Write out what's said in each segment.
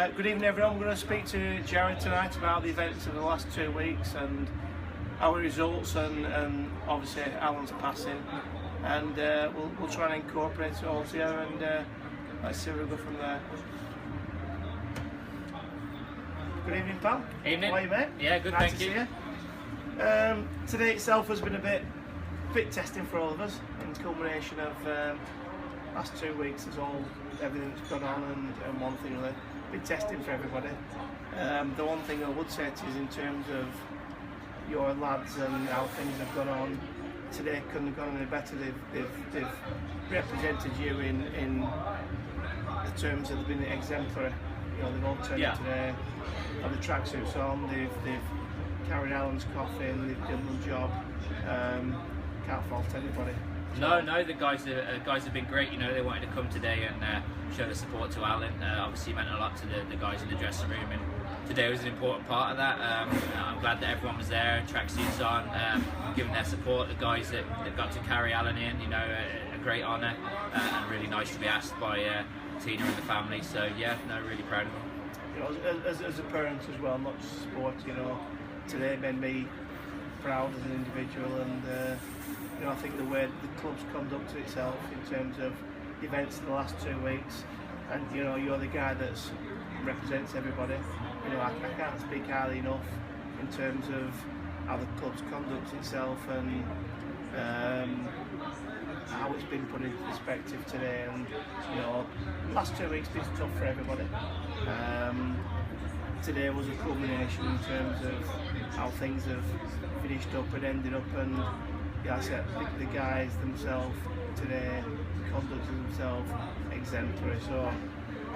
Good evening everyone. We're going to speak to Jared tonight about the events of the last 2 weeks and our results and obviously Alan's passing, and we'll try and incorporate it all together, and let's see where we go from there. Good evening, pal. Evening. How are you, mate? Yeah, good, nice thank you. To see you. Today itself has been a bit testing for all of us, and culmination of last 2 weeks is everything's gone on, and one thing really big testing for everybody. The one thing I would say to you is in terms of your lads and how things have gone on today, couldn't have gone any better. They've represented you in the terms of they've been exemplary. You know, they've all turned up today, had the tracksuits on, they've carried Alan's coffin, they've done the job. Can't fault anybody. No, the guys have been great. You know, they wanted to come today and show the support to Alan. Obviously, it meant a lot to the guys in the dressing room, and today was an important part of that. I'm glad that everyone was there, tracksuits on, giving their support. The guys that got to carry Alan in, you know, a great honour, and really nice to be asked by Tina and the family. So yeah, no, really proud of them. You know, as a parent as well, not just sport. You know, today made me proud as an individual, and you know, I think the way the club's conducted itself in terms of events in the last 2 weeks, and you know, you're the guy that represents everybody. You know, I can't speak highly enough in terms of how the club's conducts itself, and how it's been put into perspective today. And you know, last 2 weeks been tough for everybody. Today was a culmination in terms of how things have finished up and ended up, and yeah, I said the guys themselves today conducted themselves exemplary. So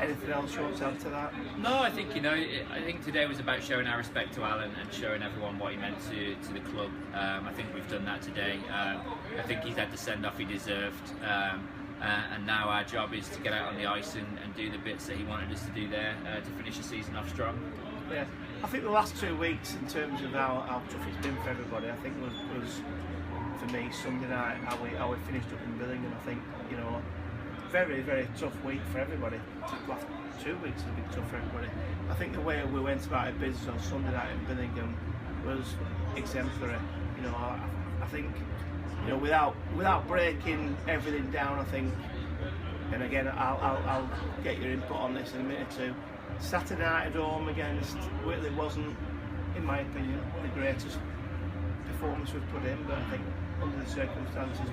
anything else you want to add to that? No, I think, you know, I think today was about showing our respect to Alan and showing everyone what he meant to the club. I think we've done that today. I think he's had the send-off he deserved, and now our job is to get out on the ice and do the bits that he wanted us to do there to finish the season off strong. Yeah, I think the last 2 weeks in terms of how tough it's been for everybody, I think was for me Sunday night, how we finished up in Billingham. I think, you know, very, very tough week for everybody. The last 2 weeks have been tough for everybody. I think the way we went about our business on Sunday night in Billingham was exemplary. You know, I think, you know, without breaking everything down, I think, and again, I'll get your input on this in a minute or two. Saturday night at home against Whitley wasn't, in my opinion, the greatest performance we've put in, but I think under the circumstances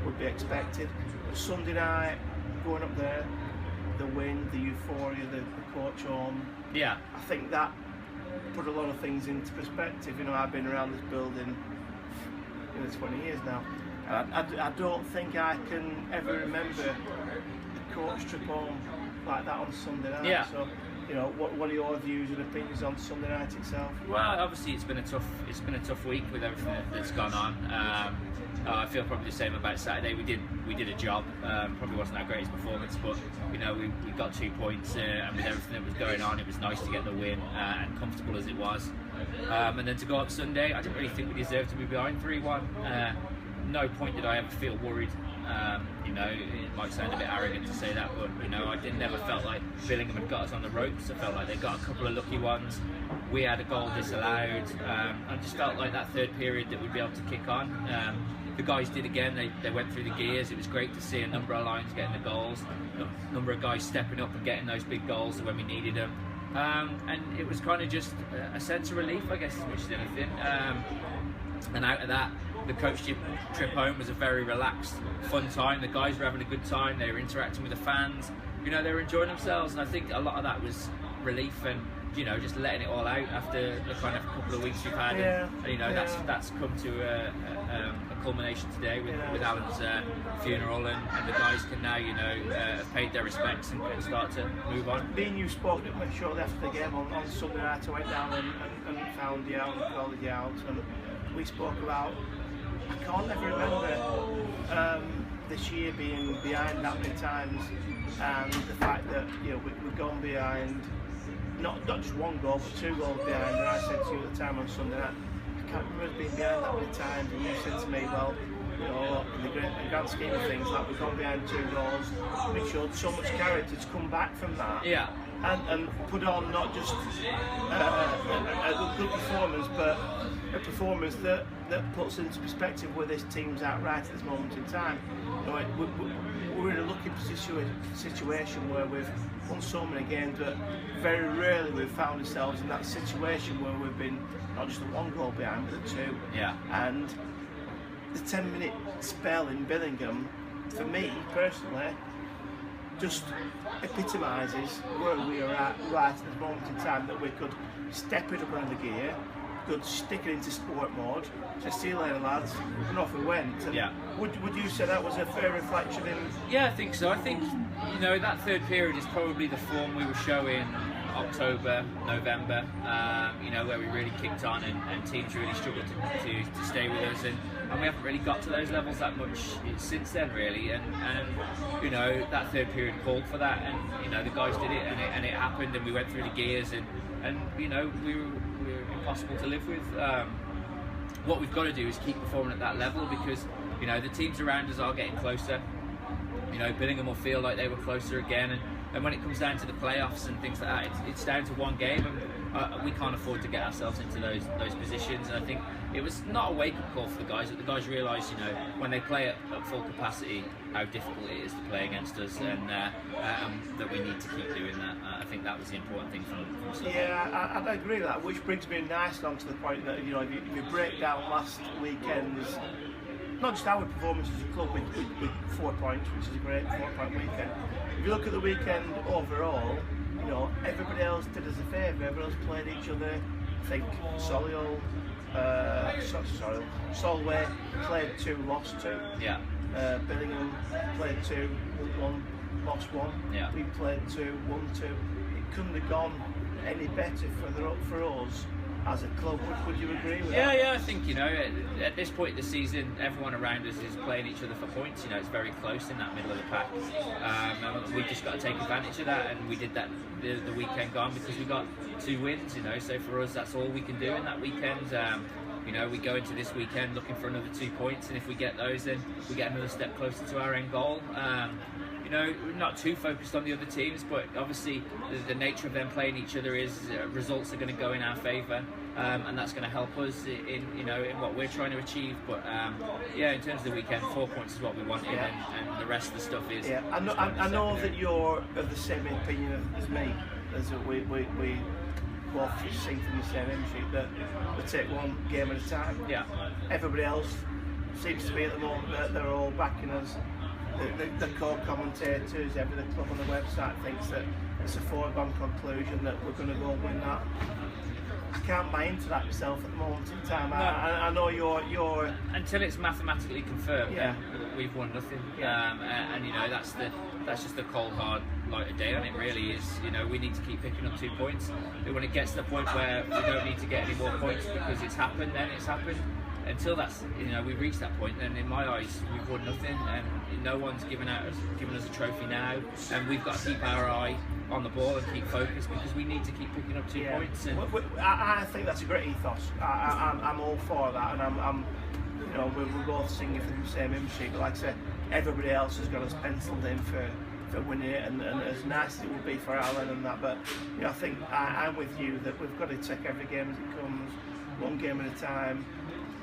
would be expected. But Sunday night, going up there, the win, the euphoria, the coach home, yeah, I think that put a lot of things into perspective. You know, I've been around this building 20 years now, and I don't think I can ever remember a coach trip home like that on Sunday night. Yeah. So, you know, what are your views and opinions on Sunday night itself? Well, obviously it's been a tough week with everything that's gone on. I feel probably the same about Saturday. We did a job. Probably wasn't our greatest performance, but you know, we got 2 points, and with everything that was going on, it was nice to get the win, and comfortable as it was. And then to go up Sunday, I didn't really think we deserved to be behind 3-1. No point did I ever feel worried. You know, it might sound a bit arrogant to say that, but you know, I never felt like Billingham had got us on the ropes. I felt like they got a couple of lucky ones. We had a goal disallowed. I just felt like that third period that we'd be able to kick on. The guys did again. They went through the gears. It was great to see a number of lines getting the goals, a number of guys stepping up and getting those big goals when we needed them. And it was kind of just a sense of relief, I guess, as much as anything. And out of that, the coach trip home was a very relaxed, fun time. The guys were having a good time. They were interacting with the fans. You know, they were enjoying themselves, and I think a lot of that was relief and, you know, just letting it all out after the kind of couple of weeks we've had. Yeah, and you know, that's come to a culmination today with Alan's funeral, and the guys can now, you know, have paid their respects and can start to move on. Me and you spoke shortly after the game on Sunday night. I went down and found you out and called you out, and we spoke about, I can't ever remember this year being behind that many times, and the fact that, you know, we've gone behind, not just one goal but 2 goals behind. And I said to you at the time on Sunday night, I can't remember being behind that many times, and you said to me, well, you know, in the grand scheme of things, like we've gone behind 2 goals, we showed so much character to come back from that. Yeah. And put on not just a good performance, but a performance that puts into perspective where this team's at right at this moment in time. You know, we're in a lucky situation where we've won so many games, but very rarely we've found ourselves in that situation where we've been not just a 1 goal behind, but a 2. Yeah. And the 10-minute spell in Billingham, for me personally, just epitomises where we are at right at this moment in time, that we could step it up another gear, could stick it into sport mode, just see you later lads, and off we went. And yeah. Would you say that was a fair reflection in... Yeah, I think so. I think, you know, that third period is probably the form we were showing October, November, you know, where we really kicked on and teams really struggled to stay with us, and we haven't really got to those levels that much since then, really. And you know, that third period called for that, and you know, the guys did it, and it happened, and we went through the gears, and you know, we were impossible to live with. What we've got to do is keep performing at that level, because you know, the teams around us are getting closer. You know, Billingham will feel like they were closer again, and when it comes down to the playoffs and things like that, it's down to 1 game, and we can't afford to get ourselves into those positions. And I think it was not a wake-up call for the guys, but the guys realised, you know, when they play at full capacity, how difficult it is to play against us, and that we need to keep doing that. I think that was the important thing from Yeah, I agree with that, which brings me nicely on to the point that, you know, if you break down last weekend's, not just our performance as a club with 4 points, which is a great 4-point weekend. If you look at the weekend overall, you know, everybody else did us a favour. Everybody else played each other. I think Solway played 2, lost 2. Yeah. Billingham played 2, won 1, lost 1. Yeah. We played 2, won 2. It couldn't have gone any better for us as a club. Would you agree with that? Yeah, I think, you know, at this point in the season, everyone around us is playing each other for points. You know, it's very close in that middle of the pack. And we've just got to take advantage of that, and we did that the weekend gone, because we got 2 wins, you know, so for us that's all we can do in that weekend. You know, we go into this weekend looking for another 2 points, and if we get those, then we get another step closer to our end goal. You know, we're not too focused on the other teams, but obviously the nature of them playing each other is results are going to go in our favour, and that's going to help us in, you know, in what we're trying to achieve. But yeah, in terms of the weekend, 4 points is what we wanted, and the rest of the stuff is. Yeah, I know that you're of the same opinion as me, as we both sing from the same hymn sheet, that we take 1 game at a time. Yeah. Everybody else seems to be at the moment that they're all backing us. The co-commentators, every club on the website thinks that it's a foregone conclusion that we're going to go and win that. I can't buy into that myself at the moment in time. No. I know you're until it's mathematically confirmed. Yeah. Then we've won nothing. Yeah. And you know, that's just the cold hard light of day on it. Really is. You know, we need to keep picking up 2 points. And when it gets to the point where we don't need to get any more points because it's happened, then it's happened. Until that's, you know, we reach that point, then in my eyes we've won nothing, and no one's given us a trophy now, and we've got to keep our eye on the ball and keep focused, because we need to keep picking up 2 points. And I think that's a great ethos. I'm all for that, and I'm you know, we're both singing from the same hymn sheet. But like I said, everybody else has got us penciled in for winning it, and as nice as it would be for Alan and that. But you know, I think I'm with you that we've got to take every game as it comes, 1 game at a time.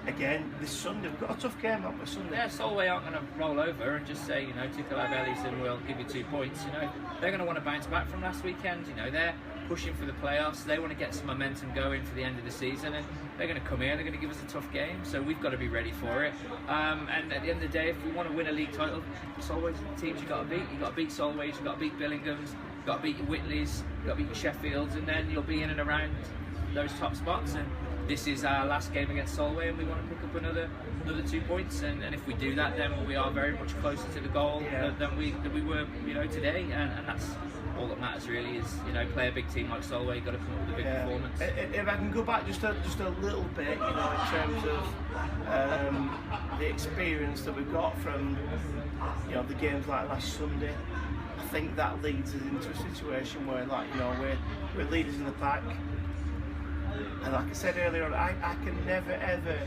Again, this Sunday, we've got a tough game up for Sunday. Yeah, Solway aren't going to roll over and just say, you know, tickle our bellies and we'll give you 2 points. You know, they're going to want to bounce back from last weekend. You know, they're pushing for the playoffs. They want to get some momentum going for the end of the season, and they're going to come here. They're going to give us a tough game, so we've got to be ready for it. And at the end of the day, if we want to win a league title, Solway's teams you've got to beat. You've got to beat Solway's, you've got to beat Billingham's, you've got to beat Whitley's, you've got to beat Sheffield's, and then you'll be in and around those top spots. And this is our last game against Solway, and we want to pick up another 2 points. And if we do that, then we are very much closer to the goal than we were, you know, today. And that's all that matters really. Is, you know, play a big team like Solway, you've got to come up with a big performance. If I can go back just a little bit, you know, in terms of the experience that we've got from, you know, the games like last Sunday, I think that leads us into a situation where, like, you know, we're leaders in the pack. And like I said earlier on, I can never ever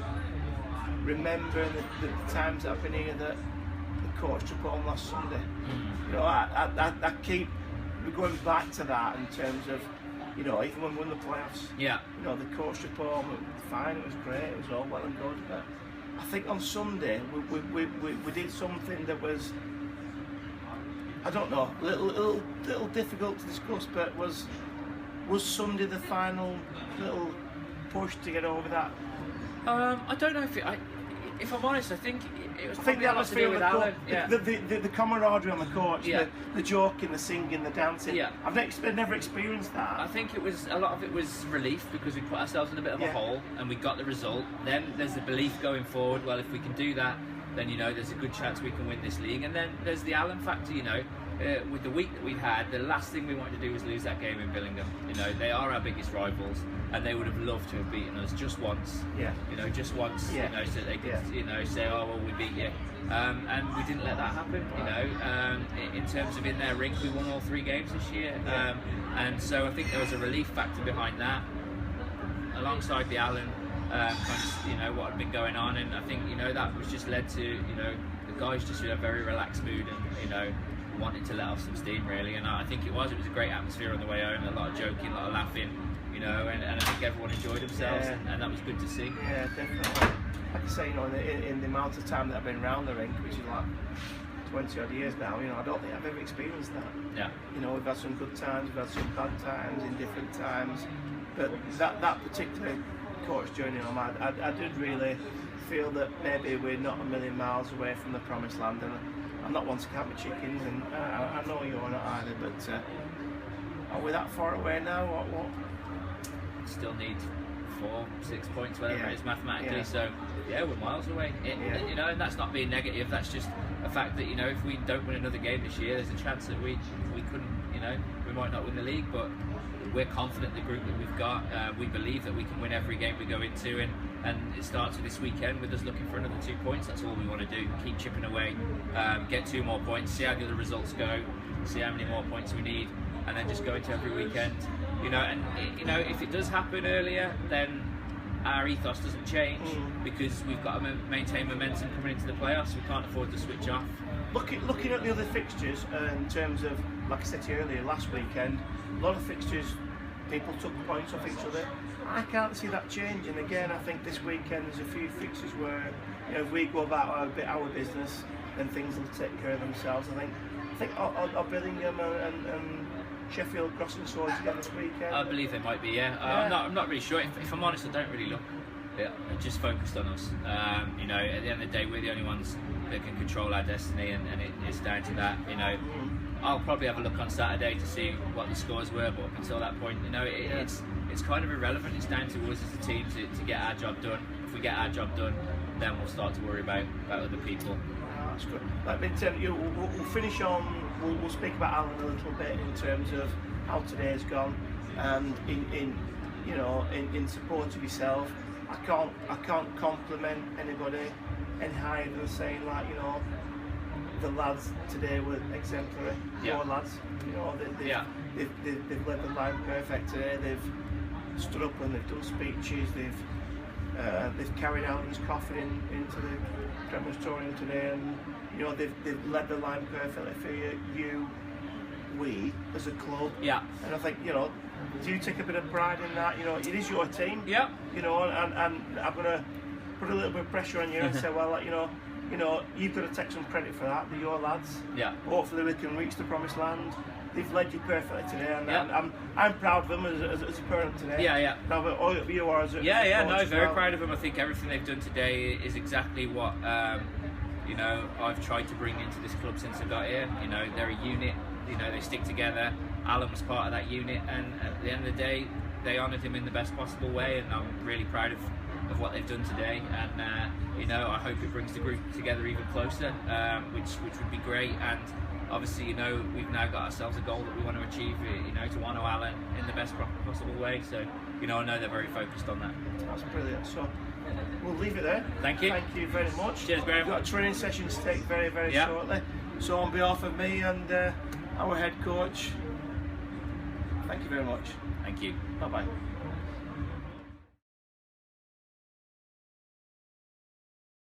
remembering the times that I've been here that the coach took on last Sunday. You know, I keep going back to that in terms of, you know, even when we won the playoffs. Yeah. You know, the coach report was fine, it was great, it was all well and good, but I think on Sunday we did something that was, I don't know, a little difficult to discuss, but was Sunday the final little push to get over that? I don't know if I'm honest, I think it was. I think the atmosphere with Alan. The camaraderie on the court, the joking, the singing, the dancing. Yeah. I've never experienced that. I think a lot of it was relief because we put ourselves in a bit of a hole and we got the result. Then there's the belief going forward. Well, if we can do that, then, you know, there's a good chance we can win this league. And then there's the Alan factor, you know. With the week that we'd had, the last thing we wanted to do was lose that game in Billingham. You know, they are our biggest rivals, and they would have loved to have beaten us just once. Yeah. You know, just once. Yeah. You know, so they could, you know, say, oh well, we beat you, and we didn't let that happen. You know, in terms of in their rink, we won all 3 games this year, and so I think there was a relief factor behind that, alongside the Alan, kind of, you know, what had been going on, and I think, you know, that was just led to, you know, the guys just in a very relaxed mood, and, you know, wanted to let off some steam really, and I think it was a great atmosphere on the way home, a lot of joking, a lot of laughing, you know, and I think everyone enjoyed themselves, and that was good to see. Yeah, definitely. Like I say, you know, in the amount of time that I've been around the rink, which is like 20 odd years now, you know, I don't think I've ever experienced that. Yeah. You know, we've had some good times, we've had some bad times in different times, but that particular coach journey home, I did really feel that maybe we're not a million miles away from the promised land, and I'm not one to count my chickens, and I know you're not either, but are we that far away now? What? Still need 4-6 points, whatever it is mathematically. Yeah. So yeah, we're miles away. You know, and that's not being negative. That's just a fact that, you know, if we don't win another game this year, there's a chance that we couldn't. You know, we might not win the league, but we're confident the group that we've got. We believe that we can win every game we go into, and it starts with this weekend with us looking for another 2 points. That's all we want to do. Keep chipping away, get 2 more points, see how the other results go, see how many more points we need, and then just go into every weekend. You know, and you know, if it does happen earlier, then our ethos doesn't change, because we've got to maintain momentum coming into the playoffs. We can't afford to switch off. Looking at the other fixtures, in terms of, like I said to you earlier, last weekend, a lot of fixtures, people took points off each other. I can't see that changing. Again, I think this weekend there's a few fixtures where, you know, if we go about our business, then things will take care of themselves. I think are Billingham and Sheffield crossing swords again this weekend? I believe they might be. Yeah. I'm not really sure. If I'm honest, I don't really look. I'm just focused on us. You know, at the end of the day, we're the only ones that can control our destiny, and it's down to that. You know, I'll probably have a look on Saturday to see what the scores were, but up until that point, you know, it's kind of irrelevant. It's down to us as a team to get our job done. If we get our job done, then we'll start to worry about other people. Oh, that's good. Like, we'll finish on. We'll speak about Alan a little bit in terms of how today's gone, and in support of yourself. I can't compliment anybody any higher than saying, like, you know, the lads today were exemplary. Your lads, you know, they've led the line perfect today. They've stood up and they've done speeches. They've carried Alan's coffin into the crematorium today, and you know, they've led the line perfectly for we as a club. Yeah. And I think, you know, do you take a bit of pride in that? You know, it is your team. Yeah. You know, and I'm gonna put a little bit of pressure on you and say, well, you know, you've got to take some credit for that. They're your lads. Yeah. Hopefully we can reach the promised land. They've led you perfectly today, and I'm proud of them as a parent today. Yeah, yeah. Now, but all of you are as a no, very proud of them. I think everything they've done today is exactly what you know, I've tried to bring into this club since I got here. You know, they're a unit. You know, they stick together. Alan was part of that unit, and at the end of the day, they honoured him in the best possible way, and I'm really proud of what they've done today. And you know, I hope it brings the group together even closer, which would be great. And obviously, you know, we've now got ourselves a goal that we want to achieve, you know, to honour Alan in the best possible way. So, you know, I know they're very focused on that. That's brilliant. So we'll leave it there. Thank you. Thank you very much. Cheers, Graham. We've got a training session to take very, very shortly. So on behalf of me and our head coach, thank you very much. Thank you. Bye-bye.